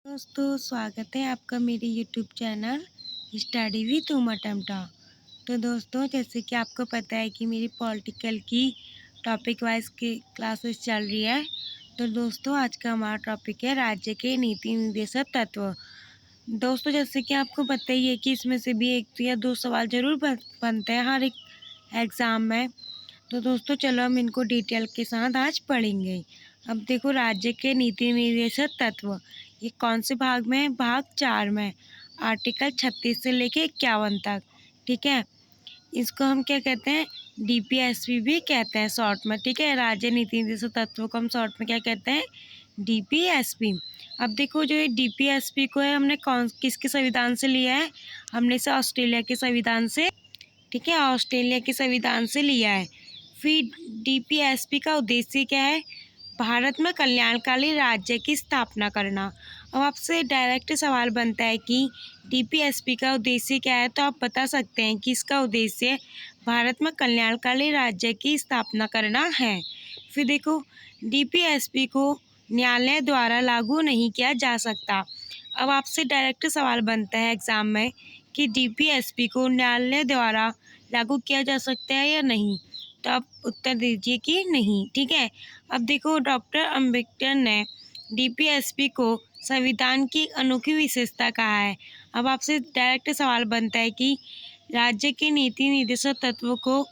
दोस्तों स्वागत है आपका मेरे YouTube channel study with Uma Tamta. तो दोस्तों जैसे कि आपको पता है कि मेरी पॉलिटिकल की टॉपिक वाइज की क्लासेस चल रही है। तो दोस्तों आज का हमारा टॉपिक है राज्य के नीति निर्देशक तत्व। दोस्तों जैसे कि आपको पता ही है कि इसमें से भी एक या दो सवाल जरूर बनते हैं हर एक एग्ज़ाम में। तो दोस्तों चलो हम इनको डिटेल के साथ आज पढ़ेंगे। अब देखो राज्य के नीति निर्देशक तत्व ये कौन से भाग में है? भाग 4 में, आर्टिकल 36 से लेके 51 तक। ठीक है, इसको हम क्या कहते हैं? डीपीएसपी भी कहते हैं शॉर्ट में। ठीक है, राज्य नीति निर्देशक तत्व को हम शॉर्ट में क्या कहते हैं? डीपीएसपी। अब देखो जो ये डीपीएसपी को है हमने किसके संविधान से लिया है? हमने इसे ऑस्ट्रेलिया के संविधान से, ठीक है, ऑस्ट्रेलिया के संविधान से लिया है। फिर डीपीएसपी का उद्देश्य क्या है? भारत में कल्याणकारी राज्य की स्थापना करना। अब आपसे डायरेक्ट सवाल बनता है कि डीपीएसपी का उद्देश्य क्या है, तो आप बता सकते हैं कि इसका उद्देश्य भारत में कल्याणकारी राज्य की स्थापना करना है। फिर देखो डीपीएसपी को न्यायालय द्वारा लागू नहीं किया जा सकता। अब आपसे डायरेक्ट सवाल बनता है एग्जाम में कि डीपीएसपी को न्यायालय द्वारा लागू किया जा सकता है या नहीं, तो आप उत्तर दीजिए कि नहीं। ठीक है, अब देखो डॉक्टर अम्बेडकर ने डीपीएसपी को संविधान की अनोखी विशेषता कहा है। अब आपसे डायरेक्ट सवाल बनता है कि राज्य के नीति निर्देशक तत्वों को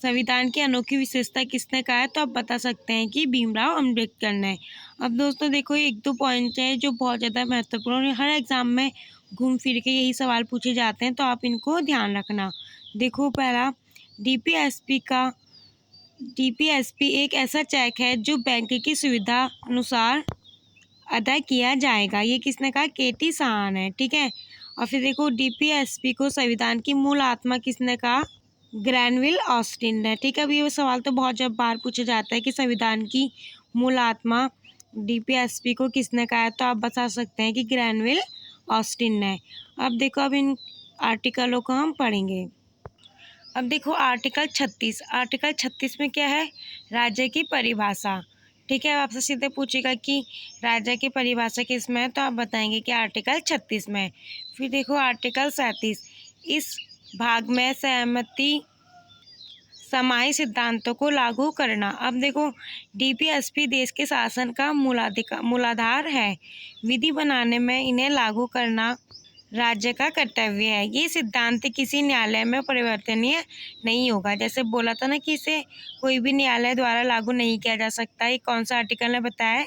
संविधान की अनोखी विशेषता किसने कहा है, तो आप बता सकते हैं कि भीमराव अम्बेडकर ने। अब दोस्तों देखो एक दो पॉइंट है जो बहुत ज़्यादा महत्वपूर्ण है, हर एग्जाम में घूम फिर के यही सवाल पूछे जाते हैं, तो आप इनको ध्यान रखना। देखो पहला, डीपीएसपी एक ऐसा चेक है जो बैंक की सुविधा अनुसार अदा किया जाएगा। ये किसने कहा? केटी साहन है। ठीक है, और फिर देखो डीपीएसपी को संविधान की मूल आत्मा किसने कहा? ग्रैनविल ऑस्टिन ने। ठीक है, अब ये सवाल तो बहुत जब बार पूछा जाता है कि संविधान की मूल आत्मा डीपीएसपी को किसने कहा है, तो आप बता सकते हैं कि ग्रैनविल ऑस्टिन ने। अब देखो अब इन आर्टिकलों को हम पढ़ेंगे। अब देखो आर्टिकल 36 में क्या है? राज्य की परिभाषा। ठीक है, अब आपसे सीधे पूछेगा कि राज्य की परिभाषा किस में है, तो आप बताएंगे कि आर्टिकल 36 में। फिर देखो आर्टिकल 37, इस भाग में सहमति समाई सिद्धांतों को लागू करना। अब देखो डीपीएसपी देश के शासन का मूलाधार है। विधि बनाने में इन्हें लागू करना राज्य का कर्तव्य है। ये सिद्धांत किसी न्यायालय में परिवर्तनीय नहीं होगा। जैसे बोला था ना कि इसे कोई भी न्यायालय द्वारा लागू नहीं किया जा सकता। ये कौन सा आर्टिकल ने बताया है,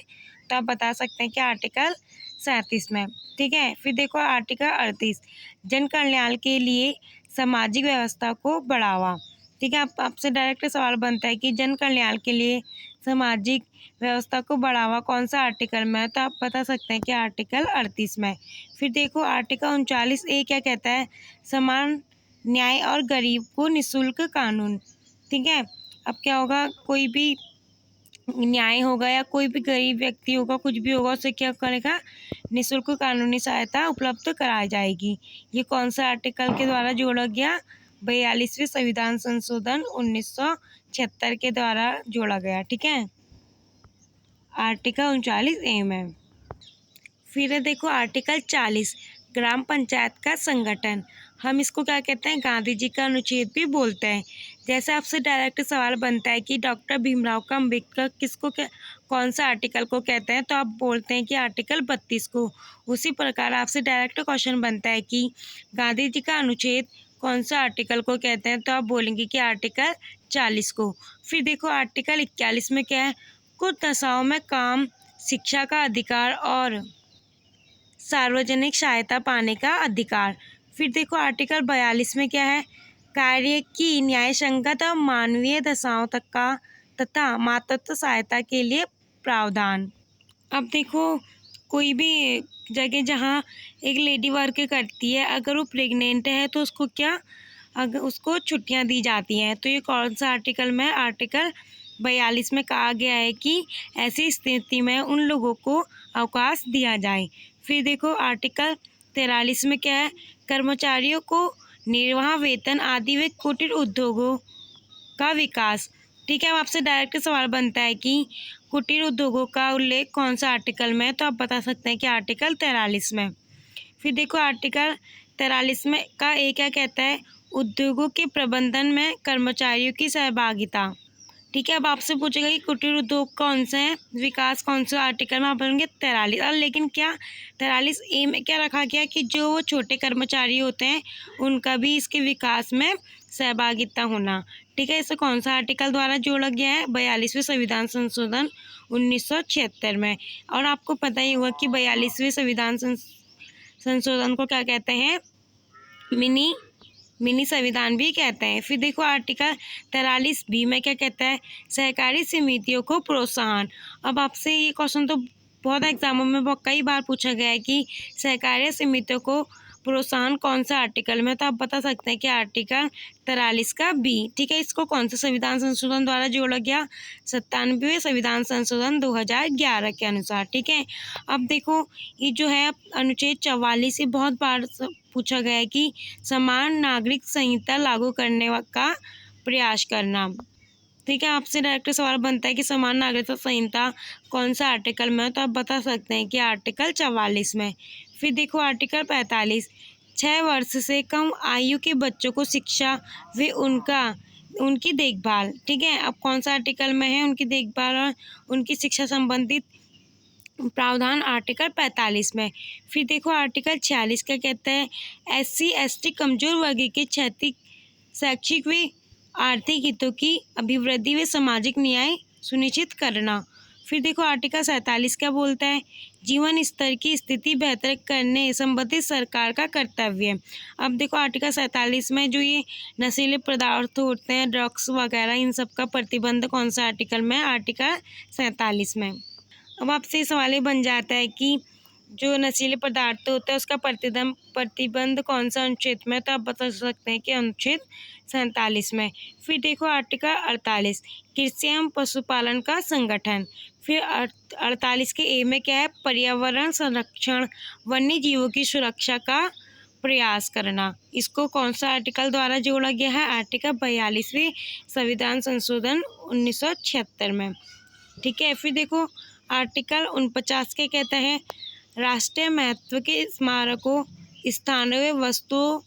तो आप बता सकते हैं कि आर्टिकल 37 में। ठीक है, फिर देखो आर्टिकल 38, जन कल्याण के लिए सामाजिक व्यवस्था को बढ़ावा। ठीक है, आपसे डायरेक्ट सवाल बनता है कि जन कल्याण के लिए सामाजिक व्यवस्था को बढ़ावा कौन सा आर्टिकल में है, तो आप बता सकते हैं कि आर्टिकल 38 में। फिर देखो आर्टिकल 39A क्या कहता है? समान न्याय और गरीब को निःशुल्क कानून। ठीक है, अब क्या होगा? कोई भी न्याय होगा या कोई भी गरीब व्यक्ति होगा, कुछ भी होगा, उसे क्या करेगा? निःशुल्क कानूनी सहायता उपलब्ध कराई जाएगी। ये कौन सा आर्टिकल के द्वारा जोड़ा गया? 42वें संविधान संशोधन 1976 के द्वारा जोड़ा गया। ठीक है, आर्टिकल 39A में। फिर देखो आर्टिकल 40, ग्राम पंचायत का संगठन। हम इसको क्या कहते हैं? गांधी जी का अनुच्छेद भी बोलते हैं। जैसे आपसे डायरेक्ट सवाल बनता है कि डॉक्टर भीमराव का अम्बेडकर किसको कौन सा आर्टिकल को कहते हैं, तो आप बोलते हैं कि आर्टिकल 32 को। उसी प्रकार आपसे डायरेक्ट क्वेश्चन बनता है कि गांधी जी का अनुच्छेद कौन सा आर्टिकल को कहते हैं, तो आप बोलेंगे कि आर्टिकल 40 को। फिर देखो आर्टिकल 41 में क्या है? कुछ दशाओं में काम, शिक्षा का अधिकार और सार्वजनिक सहायता पाने का अधिकार। फिर देखो आर्टिकल 42 में क्या है? कार्य की न्याय संगत और मानवीय दशाओं तक का तथा मातृत्व सहायता के लिए प्रावधान। अब देखो कोई भी जगह जहाँ एक लेडी वर्क करती है, अगर वो प्रेग्नेंट है तो उसको क्या, अगर उसको छुट्टियाँ दी जाती हैं, तो ये कौन सा आर्टिकल में? आर्टिकल 42 में कहा गया है कि ऐसी स्थिति में उन लोगों को अवकाश दिया जाए। फिर देखो आर्टिकल 43 में क्या है? कर्मचारियों को निर्वाह वेतन आदि व कुटीर उद्योगों का विकास। ठीक है, अब आपसे डायरेक्ट सवाल बनता है कि कुटीर उद्योगों का उल्लेख कौन सा आर्टिकल में है, तो आप बता सकते हैं कि आर्टिकल 43 में। फिर देखो आर्टिकल 43 में का ए क्या कहता है, उद्योगों के प्रबंधन में कर्मचारियों की सहभागिता। ठीक है, अब आपसे पूछेगा कि कुटीर उद्योग कौन से हैं, विकास कौन सा आर्टिकल में, आप बोलेंगे 43। और लेकिन क्या 43 ए में क्या रखा गया कि जो छोटे कर्मचारी होते हैं उनका भी इसके विकास में सहभागिता होना। ठीक है, इसे कौन सा आर्टिकल द्वारा जोड़ा गया है, 42वें संविधान संशोधन 1976 में। और आपको पता ही होगा कि 42वें संविधान संशोधन को क्या कहते हैं, मिनी संविधान भी कहते हैं। फिर देखो आर्टिकल 43 बी में क्या कहता है, सहकारी समितियों को प्रोत्साहन। अब आपसे ये क्वेश्चन तो बहुत एग्जामों में बहुत कई बार पूछा गया है कि सहकारी समितियों को प्रोत्साहन कौन सा आर्टिकल में, तो आप बता सकते हैं कि आर्टिकल 43 का बी। ठीक है, इसको कौन सा संविधान संशोधन द्वारा जोड़ा गया, 97वें संविधान संशोधन 2011 के अनुसार। ठीक है, अब देखो ये जो है अनुच्छेद 44 से बहुत बार पूछा गया है कि समान नागरिक संहिता लागू करने का प्रयास करना। ठीक है, आपसे डायरेक्ट सवाल बनता है कि समान नागरिकता संहिता कौन सा आर्टिकल में है, तो आप बता सकते हैं कि आर्टिकल 44 में। फिर देखो आर्टिकल 45, 6 वर्ष से कम आयु के बच्चों को शिक्षा व उनकी देखभाल। ठीक है, अब कौन सा आर्टिकल में है, उनकी देखभाल और उनकी शिक्षा संबंधित प्रावधान आर्टिकल 45 में। फिर देखो आर्टिकल 46 क्या कहता है, SC ST कमजोर वर्ग के क्षैतिक शैक्षिक व आर्थिक हितों की अभिवृद्धि व सामाजिक न्याय सुनिश्चित करना। फिर देखो आर्टिकल 47 क्या बोलता है, जीवन स्तर की स्थिति बेहतर करने संबंधित सरकार का कर्तव्य है। अब देखो आर्टिकल 47 में जो ये नशीले पदार्थ होते हैं, ड्रग्स वगैरह, इन सब का प्रतिबंध कौन सा आर्टिकल में है, आर्टिकल 47 में। अब आपसे सवाल बन जाता है कि जो नशीले पदार्थ होते हैं उसका प्रतिबंध कौन सा अनुच्छेद में, तो आप बता सकते हैं कि अनुच्छेद 47 में। फिर देखो आर्टिकल 48, कृषि एवं पशुपालन का संगठन। फिर 48 के ए में क्या है, पर्यावरण संरक्षण, वन्य जीवों की सुरक्षा का प्रयास करना। इसको कौन सा आर्टिकल द्वारा जोड़ा गया है, आर्टिकल 42वें संविधान संशोधन 1976 में। ठीक है, फिर देखो आर्टिकल 49 के कहता है, राष्ट्रीय महत्व के स्मारकों, स्थानों व वस्तुओं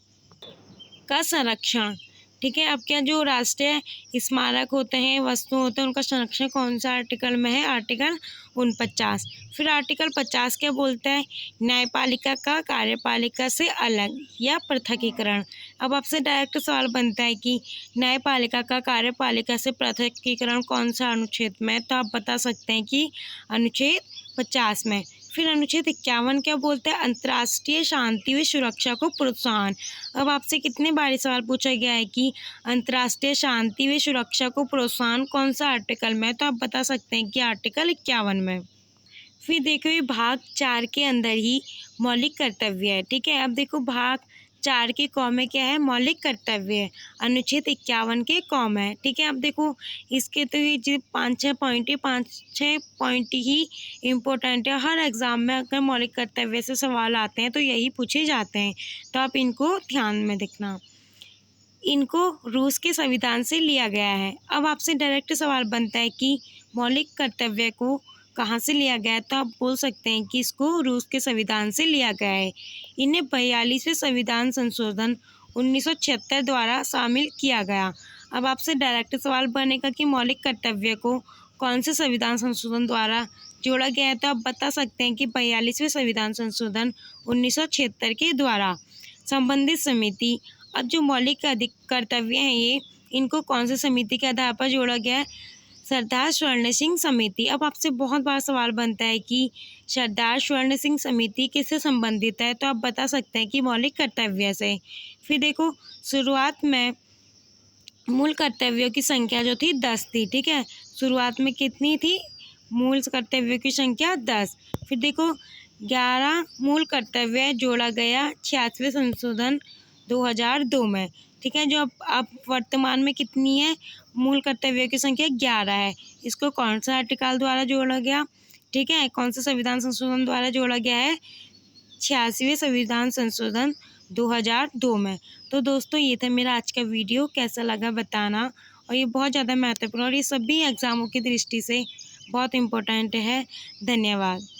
का संरक्षण। ठीक है, अब क्या जो राष्ट्रीय स्मारक होते हैं, वस्तु होते हैं, उनका संरक्षण कौन सा आर्टिकल में है, आर्टिकल 49। फिर आर्टिकल 50 क्या बोलता है, न्यायपालिका का कार्यपालिका से अलग या पृथकीकरण। अब आपसे डायरेक्ट सवाल बनता है कि न्यायपालिका का कार्यपालिका से पृथकीकरण कौन सा अनुच्छेद में, तो आप बता सकते हैं कि अनुच्छेद 50 में। फिर अनुच्छेद 51 क्या बोलता है, अंतर्राष्ट्रीय शांति व सुरक्षा को प्रोत्साहन। अब आपसे कितने बार सवाल पूछा गया है कि अंतर्राष्ट्रीय शांति व सुरक्षा को प्रोत्साहन कौन सा आर्टिकल में, तो आप बता सकते हैं कि आर्टिकल 51 में। फिर देखो ये भाग 4 के अंदर ही मौलिक कर्तव्य है। ठीक है, अब देखो भाग 4 के क में क्या है, मौलिक कर्तव्य है, अनुच्छेद 51 के क में है। ठीक है, अब देखो इसके तो ये जो 5-6 पॉइंट ही इम्पोर्टेंट है। हर एग्जाम में अगर मौलिक कर्तव्य से सवाल आते हैं तो यही पूछे जाते हैं, तो आप इनको ध्यान में देखना। इनको रूस के संविधान से लिया गया है। अब आपसे डायरेक्ट सवाल बनता है कि मौलिक कर्तव्य को कहाँ से लिया गया है, तो आप बोल सकते हैं कि इसको रूस के संविधान से लिया गया है। इन्हें 42वें संविधान संशोधन 1976 द्वारा शामिल किया गया। अब आपसे डायरेक्ट सवाल बनेगा कि मौलिक कर्तव्य को कौन से संविधान संशोधन द्वारा जोड़ा गया है, तो आप बता सकते हैं कि 42वें संविधान संशोधन 1976 के द्वारा। संबंधित समिति, अब जो मौलिक कर्तव्य हैं ये, इनको कौन से समिति के आधार पर जोड़ा गया है, सरदार स्वर्ण सिंह समिति। अब आपसे बहुत बार सवाल बनता है कि सरदार स्वर्ण सिंह समिति किससे संबंधित है, तो आप बता सकते हैं कि मौलिक कर्तव्य से। फिर देखो शुरुआत में मूल कर्तव्यों की संख्या जो थी 10 थी। ठीक है, शुरुआत में कितनी थी, मूल कर्तव्यों की संख्या 10। फिर देखो 11 मूल कर्तव्य जोड़ा गया 86वें संशोधन 2002 में। ठीक है, जो अब वर्तमान में कितनी है, मूल कर्तव्यों की संख्या 11 है। इसको कौन सा आर्टिकल द्वारा जोड़ा गया, ठीक है, कौन सा संविधान संशोधन द्वारा जोड़ा गया है, 86वें संविधान संशोधन 2002 में। तो दोस्तों ये था मेरा आज का वीडियो, कैसा लगा बताना। और ये बहुत ज़्यादा महत्वपूर्ण और ये सभी एग्जामों की दृष्टि से बहुत इम्पोर्टेंट है। धन्यवाद।